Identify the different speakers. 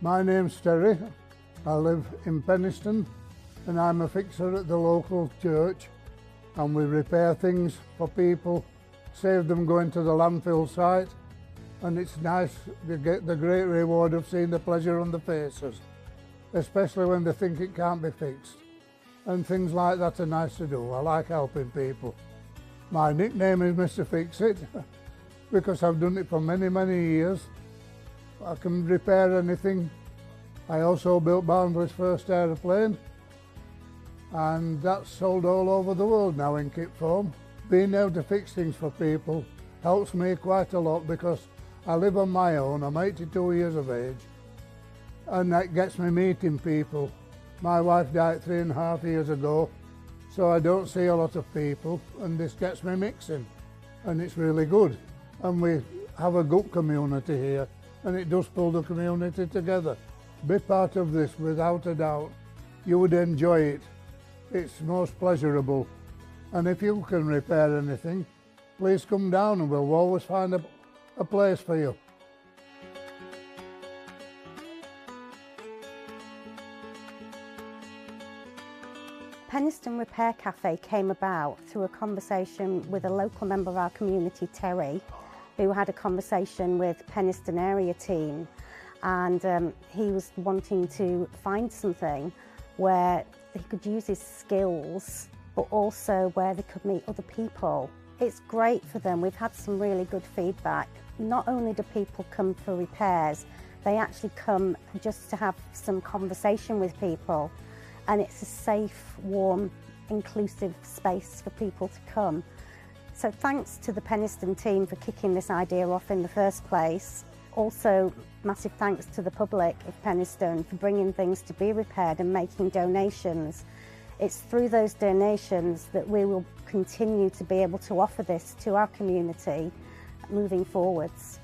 Speaker 1: My name's Terry. I live in Penistone and I'm a fixer at the local church, and we repair things for people, save them going to the landfill site, and it's nice to get the great reward of seeing the pleasure on the faces, especially when they think it can't be fixed. And things like that are nice to do. I like helping people. My nickname is Mr. Fix-It because I've done it for many, many years. I can repair anything. I also built Barnsley's first aeroplane, and that's sold all over the world now in kit form. Being able to fix things for people helps me quite a lot because I live on my own. I'm 82 years of age, and that gets me meeting people. My wife died 3.5 years ago, so I don't see a lot of people, and this gets me mixing, and it's really good. And we have a good community here, and it does pull the community together. Be part of this without a doubt. You would enjoy it. It's most pleasurable. And if you can repair anything, please come down and we'll always find a place for you.
Speaker 2: Penistone Repair Café came about through a conversation with a local member of our community, Terry, who had a conversation with Penistone area team, and he was wanting to find something where he could use his skills, but also where they could meet other people. It's great for them. We've had some really good feedback. Not only do people come for repairs, they actually come just to have some conversation with people. And it's a safe, warm, inclusive space for people to come. So thanks to the Penistone team for kicking this idea off in the first place. Also, massive thanks to the public of Penistone for bringing things to be repaired and making donations. It's through those donations that we will continue to be able to offer this to our community moving forwards.